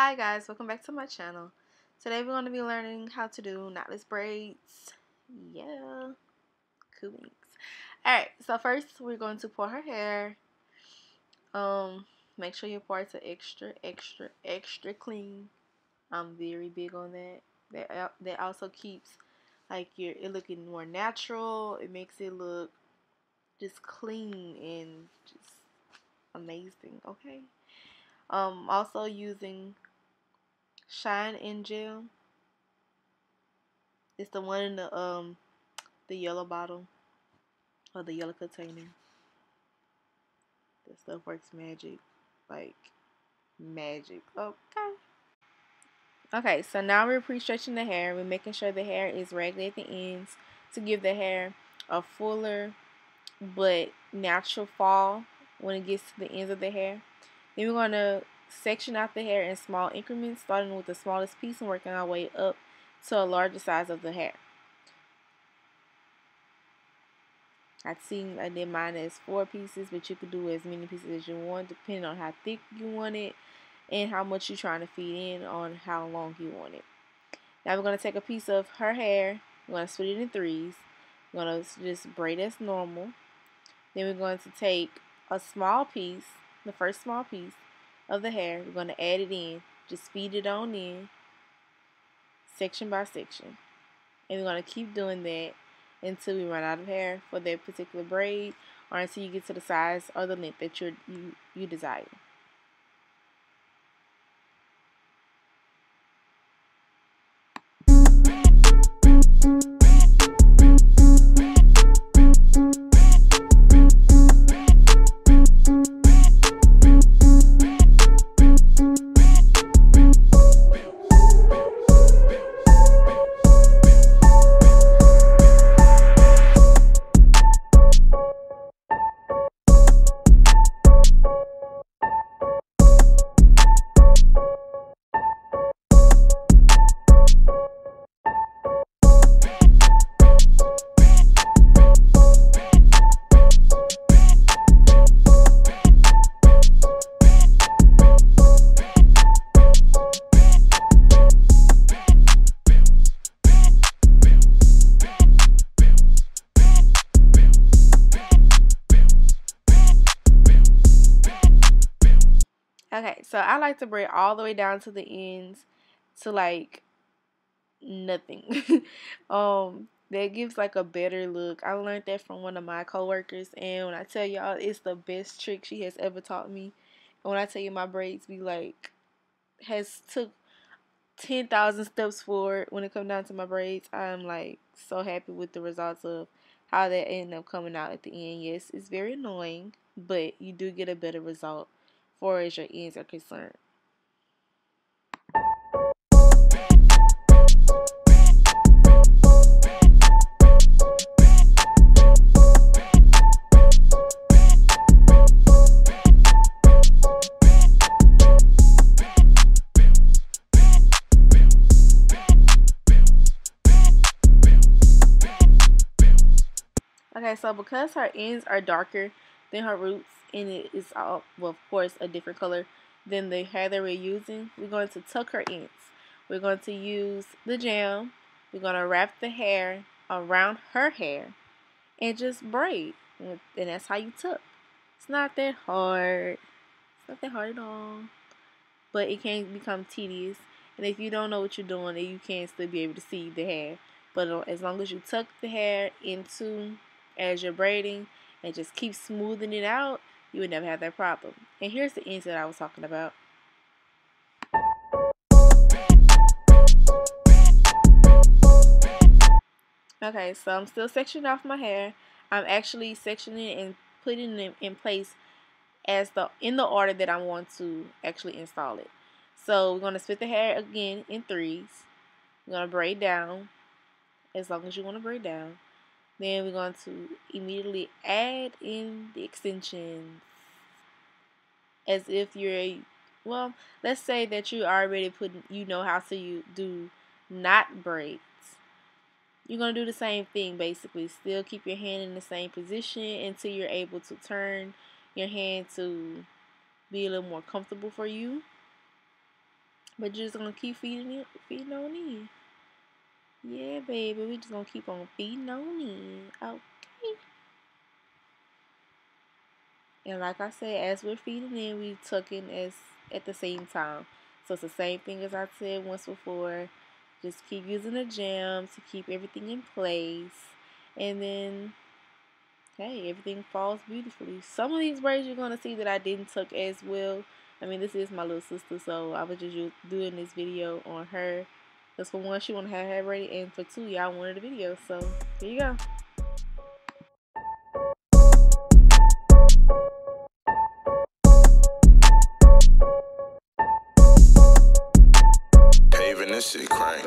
Hi guys, welcome back to my channel. Today we're going to be learning how to do knotless braids. Yeah, cool beans. Alright, so first we're going to pour her hair. Make sure your parts are extra clean. I'm very big on that. That also keeps it looking more natural. It makes it look just clean and just amazing, okay? Also using Shine in Gel. It's the one in the yellow bottle or the yellow container. That stuff works magic. Like magic. Okay. Okay, so now we're pre-stretching the hair. We're making sure the hair is ragged at the ends to give the hair a fuller but natural fall when it gets to the ends of the hair. Then we're going to section out the hair in small increments, starting with the smallest piece and working our way up to a larger size of the hair. I did mine as 4 pieces, but you could do as many pieces as you want, depending on how thick you want it and how much you're trying to feed in on how long you want it. Now we're going to take a piece of her hair. We're going to split it in threes. We're going to just braid as normal. Then we're going to take a small piece, the first small piece of the hair. We're going to add it in. Just feed it on in, section by section. And we're going to keep doing that until we run out of hair for that particular braid, or until you get to the size or the length that you desire. Okay, so I like to braid all the way down to the ends to like nothing. That gives like a better look. I learned that from one of my coworkers, and when I tell y'all, it's the best trick she has ever taught me. And when I tell you my braids be like has took 10,000 steps forward when it comes down to my braids, I'm like so happy with the results of how that ended up coming out at the end. Yes, it's very annoying, but you do get a better result far as your ends are concerned. Okay, so because her ends are darker than her roots, and it is all, well, of course, a different color than the hair that we're using, we're going to tuck her ends. We're going to use the jam. We're going to wrap the hair around her hair and just braid. And that's how you tuck. It's not that hard. It's not that hard at all. But it can become tedious. And if you don't know what you're doing, then you can still be able to see the hair. But as long as you tuck the hair into as you're braiding and just keep smoothing it out, you would never have that problem. And here's the ends that I was talking about. Okay, so I'm still sectioning off my hair. I'm actually sectioning and putting them in place as in the order that I want to actually install it. So we're going to split the hair again in threes. We're going to braid down as long as you want to braid down. Then we're going to immediately add in the extensions as if well, let's say that you already you know how to do knot braids. You're going to do the same thing basically. Still keep your hand in the same position until you're able to turn your hand to be a little more comfortable for you. But you're just gonna keep feeding on in. Yeah, baby, we just gonna keep on feeding on in. Okay. And like I said, as we're feeding in, we tuck in as at the same time. So it's the same thing as I said once before. Just keep using the jam to keep everything in place. And then, hey, everything falls beautifully. Some of these braids you're going to see that I didn't tuck as well. I mean, this is my little sister, so I was just doing this video on her. Because for one, she want to have hair ready, and for two, y'all wanted a video. So, here you go. Paving this shit crank.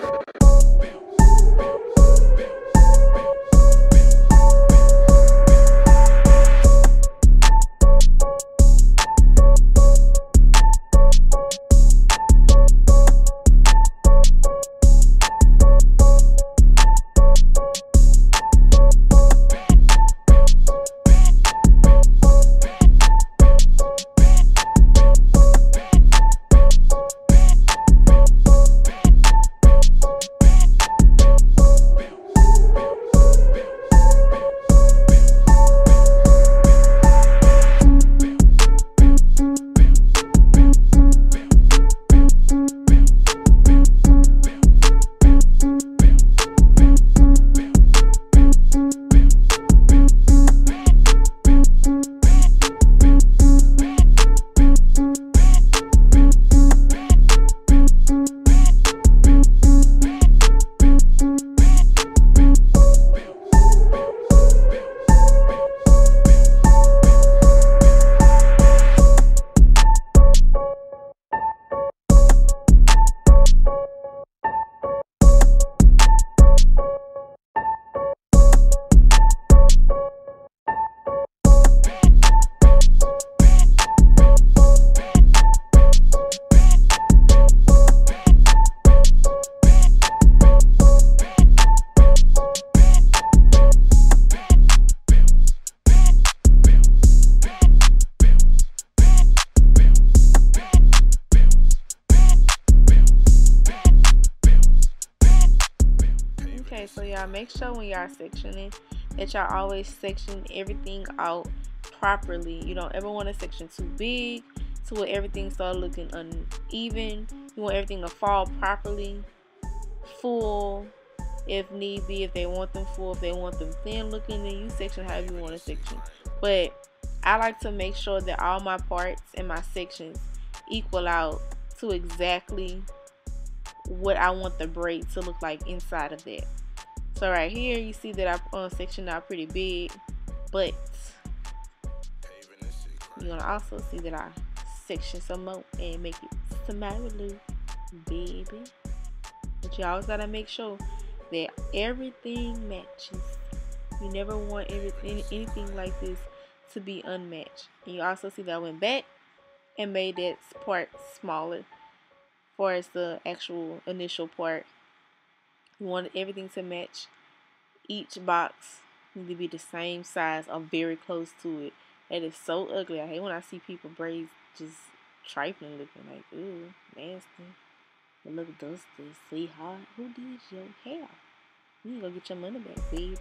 Okay, so y'all make sure when y'all sectioning that y'all always section everything out properly. You don't ever want a section too big to where everything start looking uneven. You want everything to fall properly, full if need be. If they want them full, if they want them thin looking, then you section however you want to section. But I like to make sure that all my parts and my sections equal out to exactly what I want the braid to look like inside of that. So right here you see that I sectioned out pretty big, but you're gonna also see that I section some more and make it smile, baby. But you always gotta make sure that everything matches. You never want anything like this to be unmatched. And you also see that I went back and made that part smaller for as the actual initial part. You want everything to match. Each box need to be the same size or very close to it. That is so ugly. I hate when I see people braids just trifling looking, like, ooh, nasty. It look dusty, sweetheart. Who did your hair? You need to go get your money back, baby.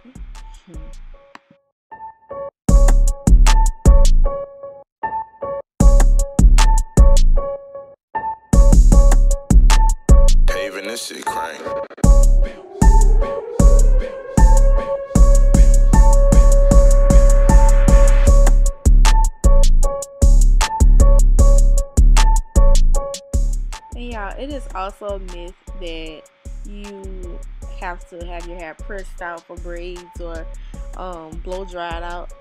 Paving this shit crank. And y'all, it is also a myth that you have to have your hair pressed out for braids or blow dried out.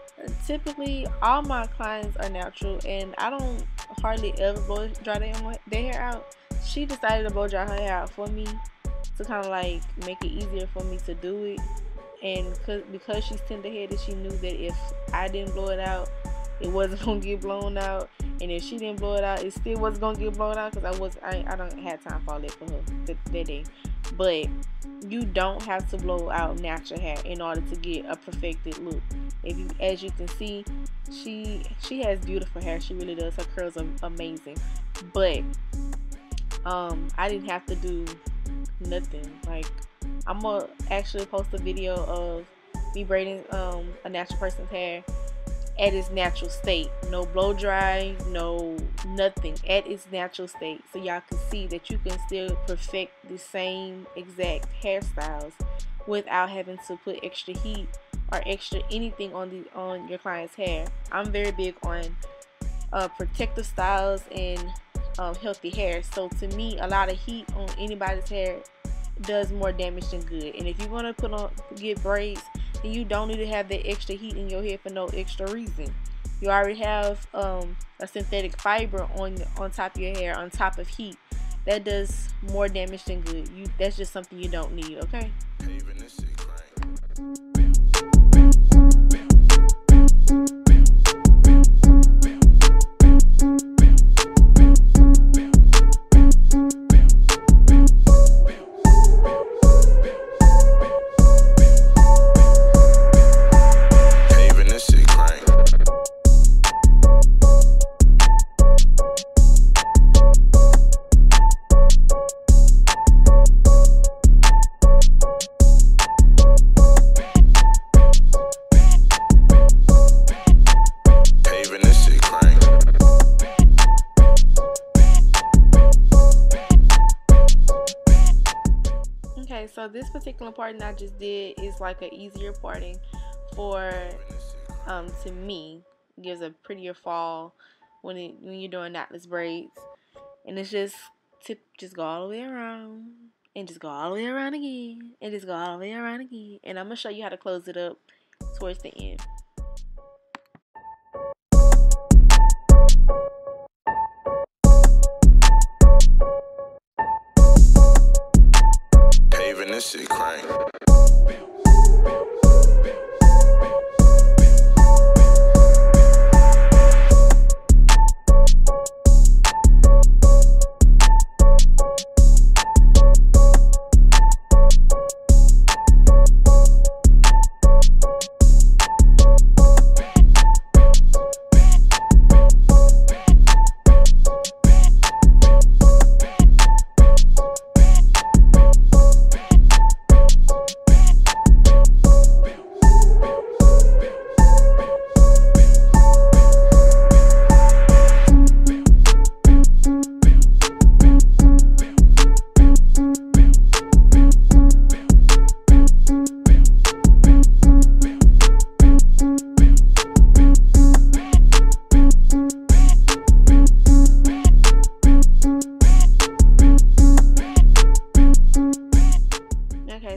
Typically, all my clients are natural, and I don't hardly ever blow dry their hair out. She decided to blow dry her hair out for me to kind of like make it easier for me to do it. And because she's tender-headed, she knew that if I didn't blow it out, it wasn't gonna get blown out, and if she didn't blow it out, it still wasn't gonna get blown out, because I don't have time for all that for her that day. But you don't have to blow out natural hair in order to get a perfected look. As you can see, she has beautiful hair. She really does. Her curls are amazing. But I didn't have to do nothing. Like, I'm gonna actually post a video of me braiding a natural person's hair at its natural state. No blow dry, no nothing, at its natural state. So y'all can see that you can still perfect the same exact hairstyles without having to put extra heat or extra anything on your client's hair. I'm very big on protective styles and healthy hair. So to me, a lot of heat on anybody's hair does more damage than good. And if you're gonna get braids, then you don't need to have that extra heat in your hair for no extra reason. You already have a synthetic fiber on top of your hair, on top of heat. That does more damage than good. That's just something you don't need. Okay. Okay, so this particular parting I just did is like an easier parting for to me. It gives a prettier fall when you're doing knotless braids, and it's just go all the way around and just go all the way around again and just go all the way around again, and I'm gonna show you how to close it up towards the end. Paving this shit crank.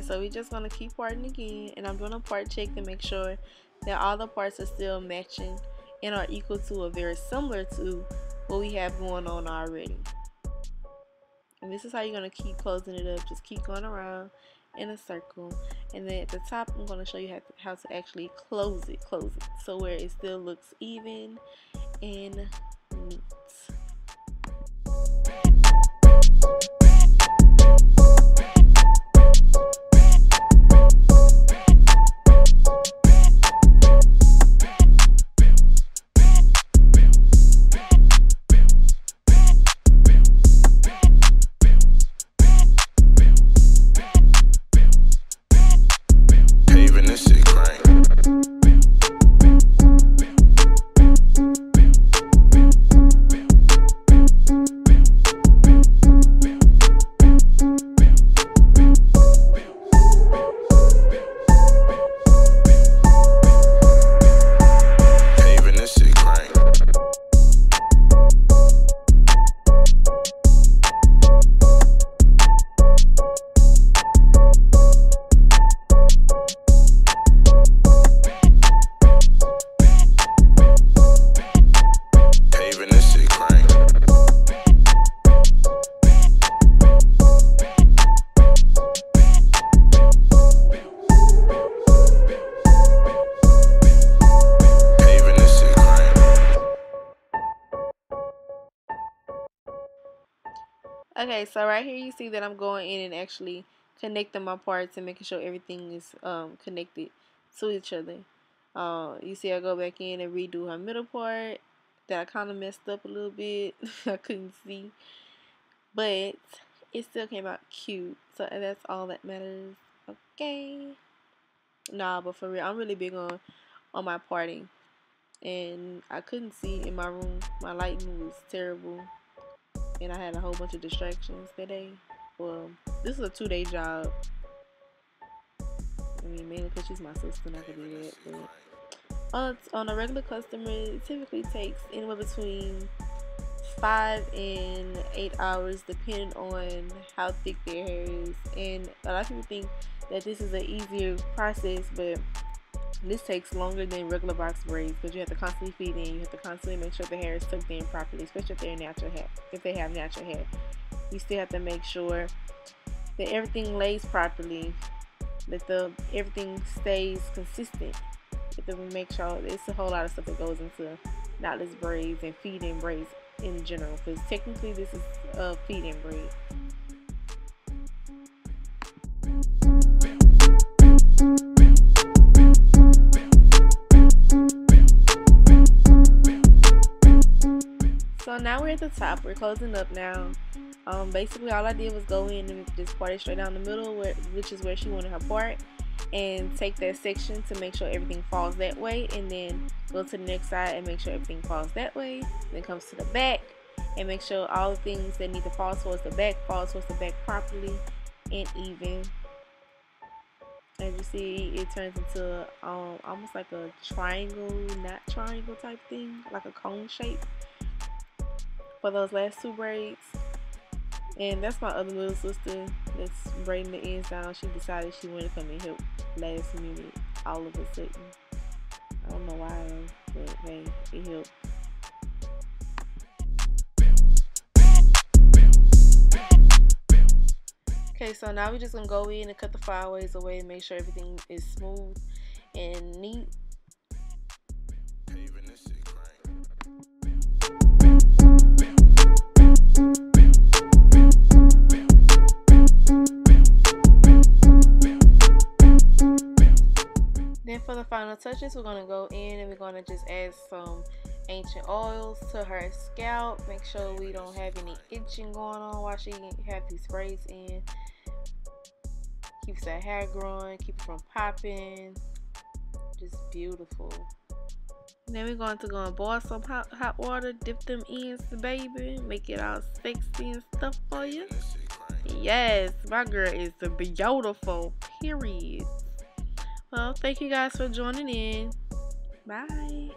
So we're just gonna keep parting again, and I'm doing a part check to make sure that all the parts are still matching and are equal to or very similar to what we have going on already. And this is how you're gonna keep closing it up. Just keep going around in a circle, and then at the top I'm gonna show you how to actually close it so where it still looks even and neat. Okay, so right here you see that I'm going in and actually connecting my parts and making sure everything is connected to each other. You see I go back in and redo her middle part that I kind of messed up a little bit. I couldn't see. but it still came out cute. So that's all that matters. Okay. Nah, but for real, I'm really big on my parting, and I couldn't see in my room. My lighting was terrible, and I had a whole bunch of distractions that day. Well, this is a 2-day job. I mean, mainly because she's my sister and I could do that. But on a regular customer, it typically takes anywhere between 5 and 8 hours, depending on how thick their hair is. And a lot of people think that this is an easier process, but this takes longer than regular box braids because you have to constantly feed in. You have to constantly make sure the hair is tucked in properly, especially if they're natural hair. If they have natural hair, you still have to make sure that everything lays properly, that everything stays consistent. You have to make sure it's a whole lot of stuff that goes into knotless braids and feed-in braids in general, because technically this is a feed-in braid. So now we're at the top. We're closing up now. Basically all I did was go in and just part it straight down the middle, which is where she wanted her part, and take that section to make sure everything falls that way, and then go to the next side and make sure everything falls that way. Then comes to the back and make sure all the things that need to fall towards the back properly and even. As you see, it turns into almost like a triangle, not triangle type thing, like a cone shape for those last 2 braids. And that's my other little sister that's braiding the ends down. She decided she wanted to come and help last minute all of a sudden. I don't know why though, but hey, it helped. Okay, so now we're just gonna go in and cut the flyaways away and make sure everything is smooth and neat. Then for the final touches, we're going to go in and we're going to just add some ancient oils to her scalp. Make sure we don't have any itching going on while she has these braids in. Keeps that hair growing, keeps it from popping. Just beautiful. Then we're going to go and boil some hot water, dip them ends, baby, make it all sexy and stuff for you. Yes, my girl is beautiful, period. Well, thank you guys for joining in. Bye.